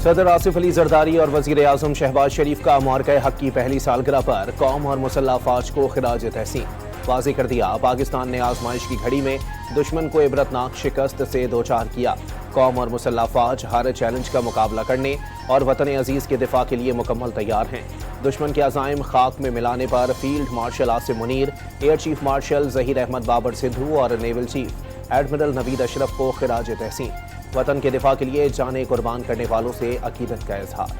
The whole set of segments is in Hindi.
सदर आसिफ अली जरदारी और वजीर आजम शहबाज शरीफ का मार्का हक की पहली सालगिरह पर कौम और मुसल्लह अफवाज को खिराज तहसीन। वाज़ेह कर दिया, पाकिस्तान ने आजमाइश की घड़ी में दुश्मन को इबरतनाक शिकस्त से दो चार किया। कौम और मुसल्लह अफवाज हर चैलेंज का मुकाबला करने और वतन अजीज़ के दिफा के लिए मुकम्मल तैयार हैं। दुश्मन के अज़ाइम खाक में मिलाने पर field marshal Asim Munir, air chief marshal Zaheer Ahmed Babar Sidhu और naval chief admiral Naveed Ashraf को खिराज तहसीन। वतन के दिफा के लिए जाने कुर्बान करने वालों से अकीदत का इजहार।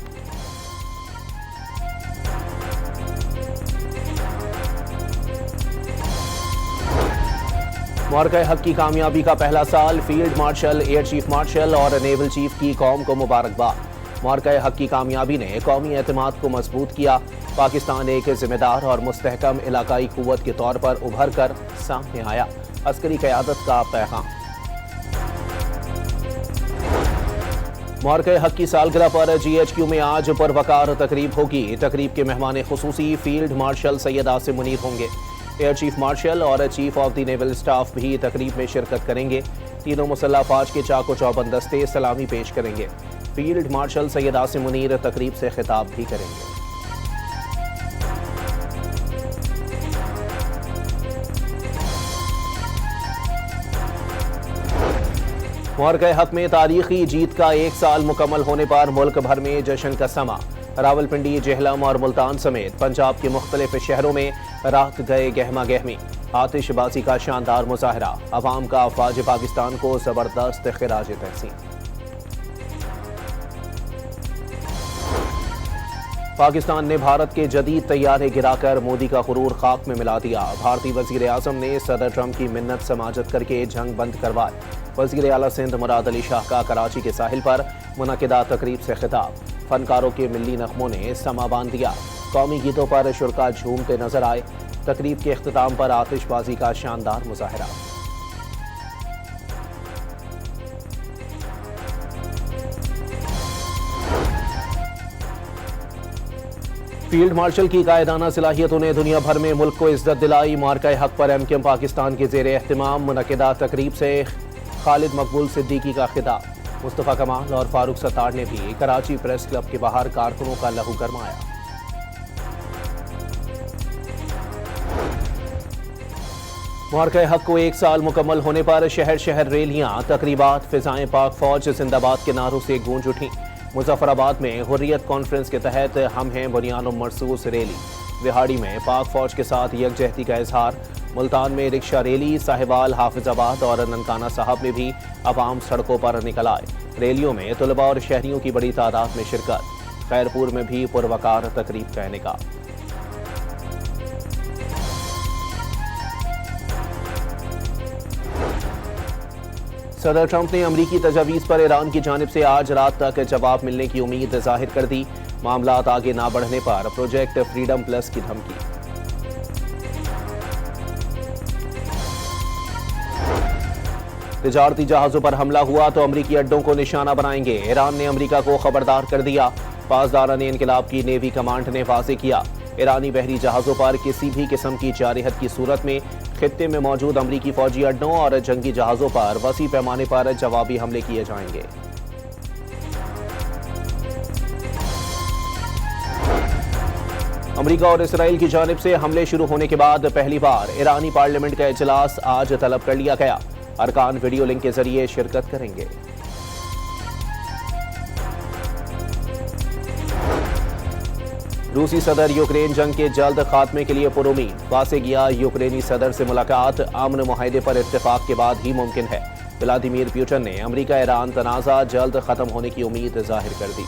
मार्का हक की कामयाबी का पहला साल, field marshal, air chief martial और नेवल चीफ की कौम को मुबारकबाद। मार्का हक की कामयाबी ने कौमी एतमाद को मजबूत किया। पाकिस्तान एक जिम्मेदार और मुस्तहकम इलाकाई कुव्वत के तौर पर उभर कर सामने आया। अस्करी क़यादत का पैगाम। मार्का हक की सालगिरह पर GHQ में आज परवकार तकरीब होगी। तकरीब के मेहमान खुसूसी फील्ड मार्शल सैयद आसिम मुनीर होंगे। एयर चीफ मार्शल और chief of the naval staff भी तकरीब में शिरकत करेंगे। तीनों मुसल्लह अफवाज के चाको चौबंद दस्ते सलामी पेश करेंगे। फील्ड मार्शल सैयद आसिम मुनीर तकरीब से खिताब भी करेंगे। मार्का हक में तारीखी जीत का एक साल मुकम्मल होने पर मुल्क भर में जश्न का समा। रावलपिंडी, जेहलम और मुल्तान समेत पंजाब के मुख्तलिफ शहरों में रात गए गहमा गहमी। आतिशबाजी का शानदार मुजाहरा। अवाम का अफवाज पाकिस्तान को जबरदस्त खिराज तहसीन। पाकिस्तान ने भारत के जदीद तैयारे गिराकर मोदी का गुरूर खाक में मिला दिया। भारतीय वजीर आजम ने सदर ट्रंप की मिन्नत समाजत करके जंग बंद करवाए। वजीर आला सिंध मुराद अली शाह का कराची के साहिल पर मुनक़िदा तकरीब से खिताब। फनकारों के मिली नगमों ने समा बांध दिया। कौमी गीतों पर शुरका झूमते नजर आए। तकरीब के इख्तिताम पर आतिशबाजी का शानदार मुजाहरा। फील्ड मार्शल की कायदाना सलाहियतों ने दुनिया भर में मुल्क को इज्जत दिलाई। मार्का हक पर MKM पाकिस्तान के जेर एहतमाम मुनक़िदा तकरीब से खालिद मकबूल सिद्दीकी का खिताब। मुस्तफ़ा कमाल और फारूक सत्तार ने भी कराची प्रेस क्लब के बाहर कारकुनों का लहू गरमाया। मार्का हक को एक साल मुकम्मल होने पर शहर शहर रैलियां, तकरीबात, फिजाएं पाक फौज जिंदाबाद के नारों से गूंज उठी। मुजफ्फराबाद में हुर्रियत कॉन्फ्रेंस के तहत हम हैं बुनियानो मरसूस रैली। विहाड़ी में पाक फौज के साथ यकजहती का इजहार। मुल्तान में रिक्शा रैली। साहिवाल, हाफिजाबाद और ननकाना साहब में भी अवाम सड़कों पर निकल आए। रैलियों में तलबा और शहरियों की बड़ी तादाद में शिरकत। खैरपुर में भी पुरवकार तकरीब का इनेकाद। सदर ट्रंप ने अमरीकी तजावीज़ पर ईरान की जानिब से आज रात तक जवाब मिलने की उम्मीद जाहिर कर दी। मामलात आगे ना बढ़ने पर प्रोजेक्ट फ्रीडम प्लस की धमकी। तिजारती जहाजों पर हमला हुआ तो अमरीकी अड्डों को निशाना बनाएंगे। ईरान ने अमरीका को खबरदार कर दिया। पासदारान इनकलाब की नेवी कमांड ने वाज़ेह किया, ईरानी बहरी जहाजों पर किसी भी किस्म की जारहत की सूरत में खित्ते में मौजूद अमरीकी फौजी अड्डों और जंगी जहाजों पर वसी पैमाने पर जवाबी हमले किए जाएंगे। अमरीका और इसराइल की जानिब से हमले शुरू होने के बाद पहली बार ईरानी पार्लियामेंट का इजलास आज तलब कर लिया गया। अरकान वीडियो लिंक के जरिए शिरकत करेंगे। रूसी सदर यूक्रेन जंग के जल्द खात्मे के लिए पुरुमीद। वाज़ेह किया, यूक्रेनी सदर से मुलाकात अमन मुआहदे पर इत्तेफाक के बाद ही मुमकिन है। व्लादिमीर पुतिन ने अमरीका ईरान तनाज़ा जल्द खत्म होने की उम्मीद जाहिर कर दी।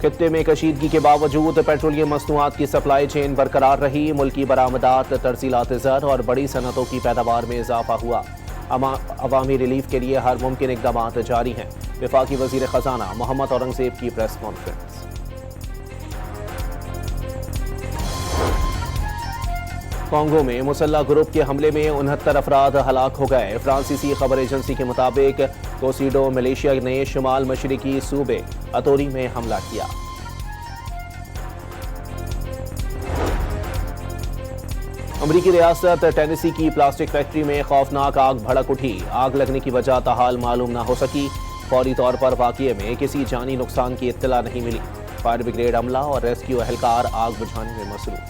खित्ते में कशीदगी के बावजूद पेट्रोलियम मसनूआत की सप्लाई चेन बरकरार रही। मुल्की बरामदात, तरसीलात ज़र और बड़ी सनतों की पैदावार में इजाफा हुआ। अवामी रिलीफ के लिए हर मुमकिन इक़दाम जारी हैं। वफाकी वज़ीर ख़जाना मोहम्मद औरंगज़ेब की प्रेस कॉन्फ्रेंस। कांगो में मुसल्लह ग्रुप के हमले में 69 अफराद हलाक हो गए। फ्रांसीसी खबर एजेंसी के मुताबिक कोसिडो मलेशिया ने शुमाल मशरिकी सूबे अतोरी में हमला किया। अमरीकी रियासत टेनेसी की प्लास्टिक फैक्ट्री में खौफनाक आग भड़क उठी। आग लगने की वजह ताहाल मालूम न हो सकी। फौरी तौर पर वाक़ये में किसी जानी नुकसान की इत्तला नहीं मिली। फायर ब्रिगेड अमला और रेस्क्यू एहलकार आग बुझाने में मसरूफ।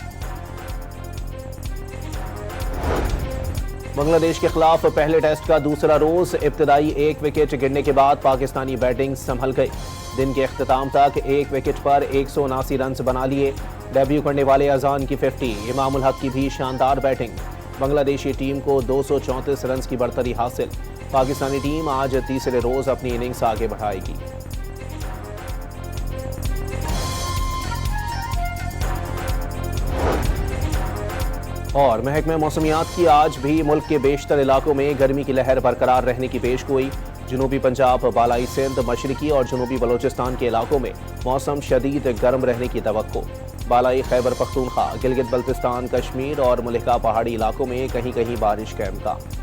बांग्लादेश के खिलाफ पहले टेस्ट का दूसरा रोज इब्तदाई 1 विकेट गिरने के बाद पाकिस्तानी बैटिंग संभल गई। दिन के इख्तिताम तक 1 विकेट पर 179 रन बना लिए। डेब्यू करने वाले अजान की 50, इमामुल हक की भी शानदार बैटिंग। बांग्लादेशी टीम को 234 रन की बढ़तरी हासिल। पाकिस्तानी टीम आज तीसरे रोज अपनी इनिंग्स आगे बढ़ाएगी। और महकमे मौसमियात की आज भी मुल्क के बेशतर इलाकों में गर्मी की लहर बरकरार रहने की पेशगोई। जनूबी पंजाब, बालाई सिंध, मशरकी और जनूबी बलोचिस्तान के इलाकों में मौसम शदीद गर्म रहने की तवक्को। बालाई खैबर पख्तूनख्वा, गिलगित बल्तिस्तान, कश्मीर और मलिका पहाड़ी इलाकों में कहीं कहीं बारिश का इम्कान।